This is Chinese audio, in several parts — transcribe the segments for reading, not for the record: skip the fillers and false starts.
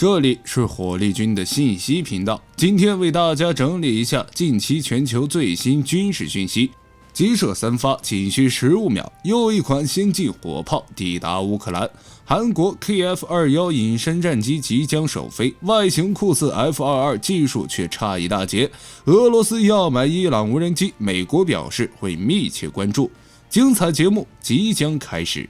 这里是火力军的信息频道，今天为大家整理一下近期全球最新军事讯息。击射3发仅需15秒，又一款先进火炮抵达乌克兰。韩国 KF-21 隐身战机即将首飞，外形酷似 F-22，技术却差一大截。俄罗斯要买伊朗无人机，美国表示会密切关注。精彩节目即将开始。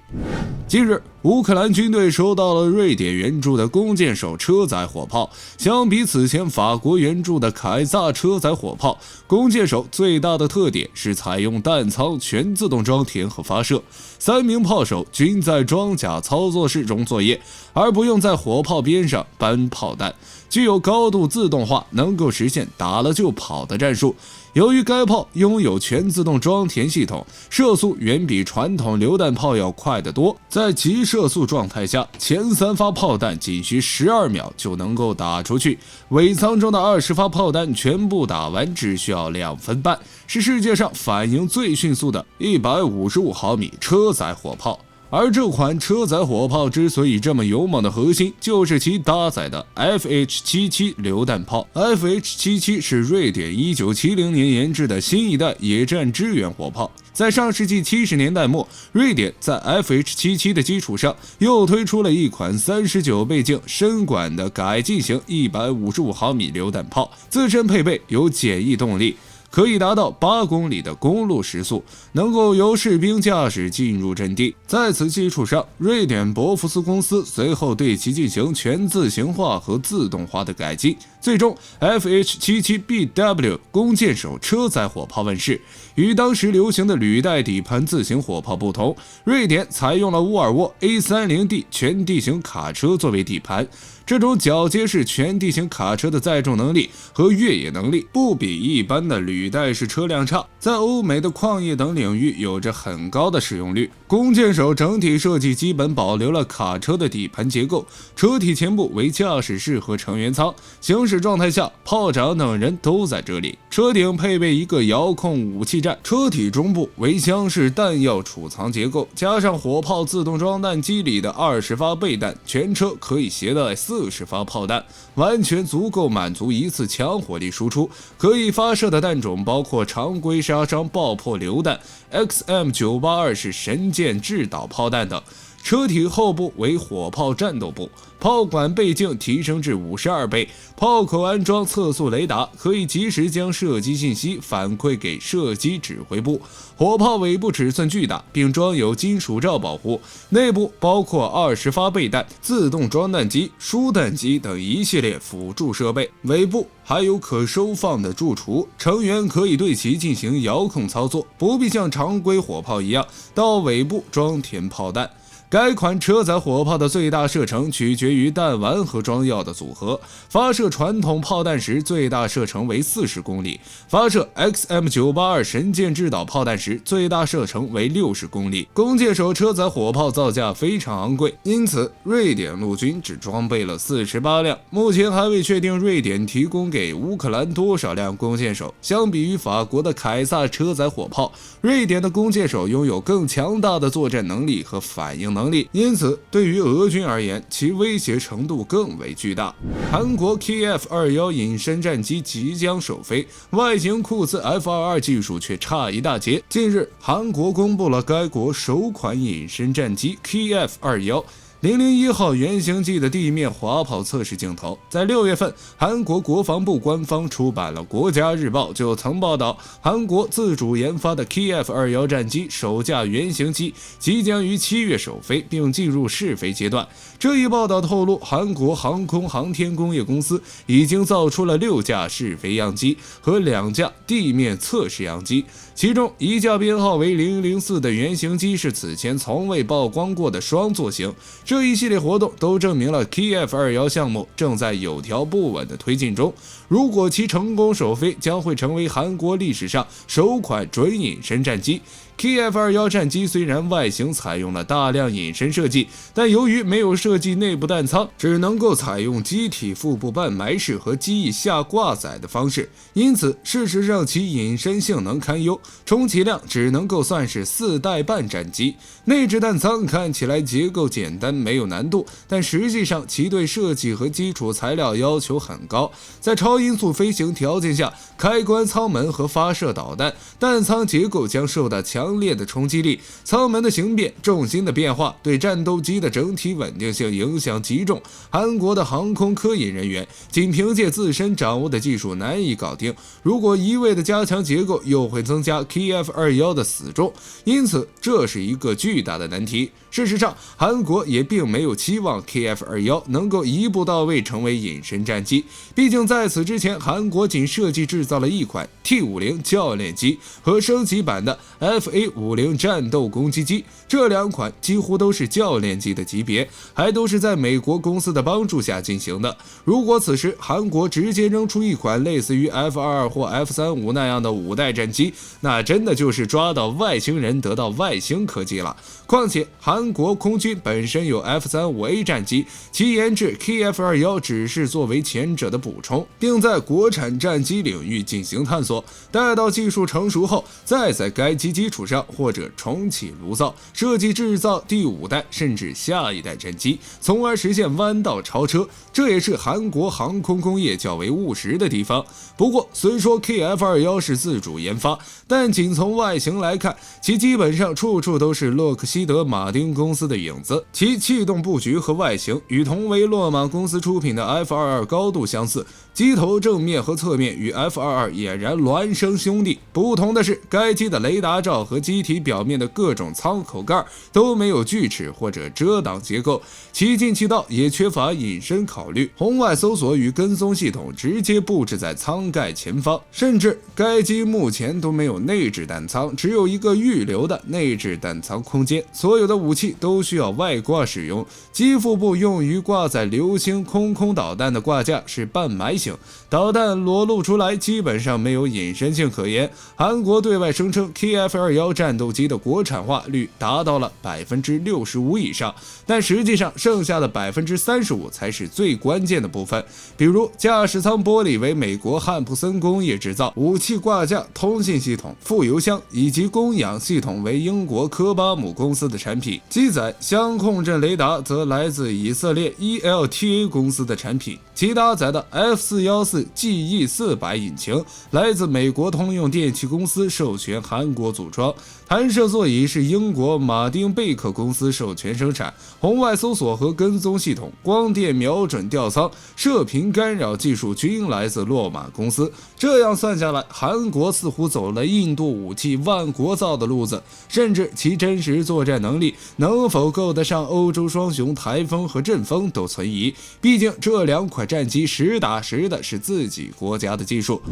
近日，乌克兰军队收到了瑞典援助的弓箭手车载火炮。相比此前法国援助的凯撒车载火炮，弓箭手最大的特点是采用弹仓全自动装填和发射，3名炮手均在装甲操作室中作业，而不用在火炮边上搬炮弹，具有高度自动化，能够实现打了就跑的战术。由于该炮拥有全自动装填系统，射速远比传统榴弹炮要快得多。在极射速状态下，前3发炮弹仅需12秒就能够打出去，尾舱中的20发炮弹全部打完只需要2分半，是世界上反应最迅速的155毫米车载火炮。而这款车载火炮之所以这么勇猛的核心，就是其搭载的 FH-77 榴弹炮。FH-77 是瑞典1970年研制的新一代野战支援火炮。在上世纪70年代末，瑞典在 FH-77 的基础上，又推出了一款39倍镜深管的改进型155毫米榴弹炮，自身配备有简易动力，可以达到8公里的公路时速，能够由士兵驾驶进入阵地。在此基础上，瑞典博福斯公司随后对其进行全自行化和自动化的改进，最终 FH-77BW 弓箭手车载火炮问世。与当时流行的履带底盘自行火炮不同，瑞典采用了沃尔沃 A30D 全地形卡车作为底盘。这种铰接式全地形卡车的载重能力和越野能力不比一般的履带式车辆差，在欧美的矿业等领域有着很高的使用率。弓箭手整体设计基本保留了卡车的底盘结构，车体前部为驾驶室和成员舱，行驶状态下炮长等人都在这里。车顶配备一个遥控武器站，车体中部为箱式弹药储藏结构，加上火炮自动装弹机里的20发备弹，全车可以携带40发炮弹，完全足够满足一次强火力输出。可以发射的弹种包括常规杀伤爆破榴弹、XM982式神箭制导炮弹等。车体后部为火炮战斗部，炮管倍镜提升至52倍，炮口安装测速雷达，可以及时将射击信息反馈给射击指挥部。火炮尾部尺寸巨大，并装有金属罩保护，内部包括20发备弹、自动装弹机、输弹机等一系列辅助设备，尾部还有可收放的柱橱，成员可以对其进行遥控操作，不必像常规火炮一样到尾部装填炮弹。该款车载火炮的最大射程取决于弹丸和装药的组合，发射传统炮弹时最大射程为40公里，发射 XM982 神箭制导炮弹时最大射程为60公里。弓箭手车载火炮造价非常昂贵，因此瑞典陆军只装备了48辆，目前还未确定瑞典提供给乌克兰多少辆弓箭手。相比于法国的凯撒车载火炮，瑞典的弓箭手拥有更强大的作战能力和反应能力，因此对于俄军而言，其威胁程度更为巨大。韩国 KF-21 隐身战机即将首飞，外形酷似 F-22，技术却差一大截。近日，韩国公布了该国首款隐身战机 KF-21。001号原型机的地面滑跑测试镜头。在6月份，韩国国防部官方出版了《国家日报》，就曾报道韩国自主研发的 KF-21 战机首架原型机即将于7月首飞，并进入试飞阶段。这一报道透露，韩国航空航天工业公司已经造出了6架试飞样机和2架地面测试样机，其中1架编号为004的原型机是此前从未曝光过的双座型。这一系列活动都证明了 KF-21 项目正在有条不紊的推进中。如果其成功首飞，将会成为韩国历史上首款准隐身战机。Kf-21战机虽然外形采用了大量隐身设计，但由于没有设计内部弹仓，只能够采用机体腹部半埋式和机翼下挂载的方式，因此事实上其隐身性能堪忧，充其量只能够算是4代半战机。内置弹仓看起来结构简单没有难度，但实际上其对设计和基础材料要求很高。在超音速飞行条件下，开关舱门和发射导弹，弹舱结构将受到强烈的冲击力，舱门的形变、重心的变化对战斗机的整体稳定性影响极重。韩国的航空科研人员仅凭借自身掌握的技术难以搞定，如果一味的加强结构，又会增加 Kf-21的死重，因此这是一个巨大的难题。事实上，韩国也并没有期望 Kf-21能够一步到位成为隐身战机，毕竟在此之前，韩国仅设计制造了一款 T-50教练机和升级版的 FA-50战斗攻击机，这2款几乎都是教练机的级别，还都是在美国公司的帮助下进行的。如果此时韩国直接扔出一款类似于 F-22或 F-35那样的5代战机，那真的就是抓到外星人得到外星科技了。况且韩国空军本身有 F-35A 战机，其研制 Kf-21只是作为前者的补充，并在国产战机领域进行探索，待到技术成熟后，再在该机基础上或者重启炉灶，设计制造第5代甚至下一代战机，从而实现弯道超车。这也是韩国航空工业较为务实的地方。不过，虽说 Kf-21是自主研发，但仅从外形来看，其基本上处处都是洛克希德马丁公司的影子，其气动布局和外形与同为洛马公司出品的 F-22高度相似，机头正面和侧面与 F-22俨然孪生兄弟。不同的是，该机的雷达罩和机体表面的各种舱口盖都没有锯齿或者遮挡结构，其进气道也缺乏隐身考虑，红外搜索与跟踪系统直接布置在舱盖前方，甚至该机目前都没有内置弹仓，只有一个预留的内置弹仓空间，所有的武器都需要外挂使用。机腹部用于挂载流星空导弹的挂架是半埋型，导弹裸露出来基本上没有隐身性可言。韩国对外声称 Kf-21战斗机的国产化率达到了65%以上，但实际上剩下的35%才是最关键的部分，比如驾驶舱玻璃为美国汉普森工业制造，武器挂架、通信系统、副油箱以及供氧系统为英国科巴姆公司的产品，机载相控阵雷达则来自以色列 ELTA 公司的产品，其搭载的 F414 GE400 引擎来自美国通用电气公司授权韩国组装，弹射座椅是英国马丁贝克公司授权生产，红外搜索和跟踪系统、光电瞄准吊舱、射频干扰技术均来自洛马公司。这样算下来，韩国似乎走了印度武器万国造的路子，甚至其真实作战能力能否够得上欧洲双雄台风和阵风都存疑，毕竟这2款战机实打实的是自己国家的技术。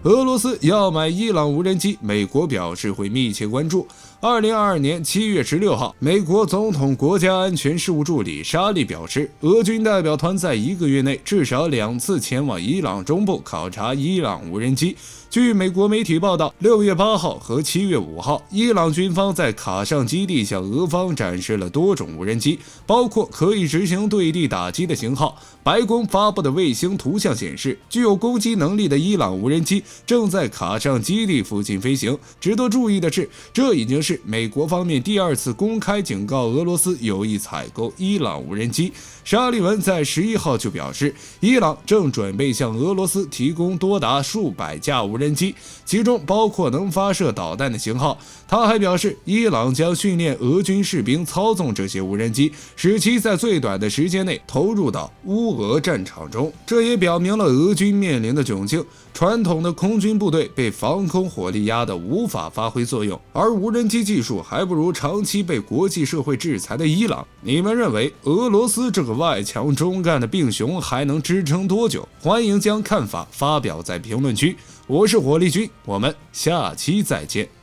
俄罗斯要买伊朗无人机，美国表示会密切关注。2022年7月16号，美国总统国家安全事务助理沙利表示，俄军代表团在1个月内至少2次前往伊朗中部考察伊朗无人机。据美国媒体报道，6月8号和7月5号，伊朗军方在卡尚基地向俄方展示了多种无人机，包括可以执行对地打击的型号。白宫发布的卫星图像显示，具有攻击能力的伊朗无人机正在卡尚基地附近飞行。值得注意的是，这已经是美国方面第2次公开警告俄罗斯有意采购伊朗无人机。沙利文在11号就表示，伊朗正准备向俄罗斯提供多达数百架无人机，其中包括能发射导弹的型号。他还表示，伊朗将训练俄军士兵操纵这些无人机，使其在最短的时间内投入到乌俄战场中。这也表明了俄军面临的窘境，传统的空军部队被防空火力压得无法发挥作用，而无人机技术还不如长期被国际社会制裁的伊朗。你们认为俄罗斯这个外强中干的病熊还能支撑多久？欢迎将看法发表在评论区。我是火力军，我们下期再见。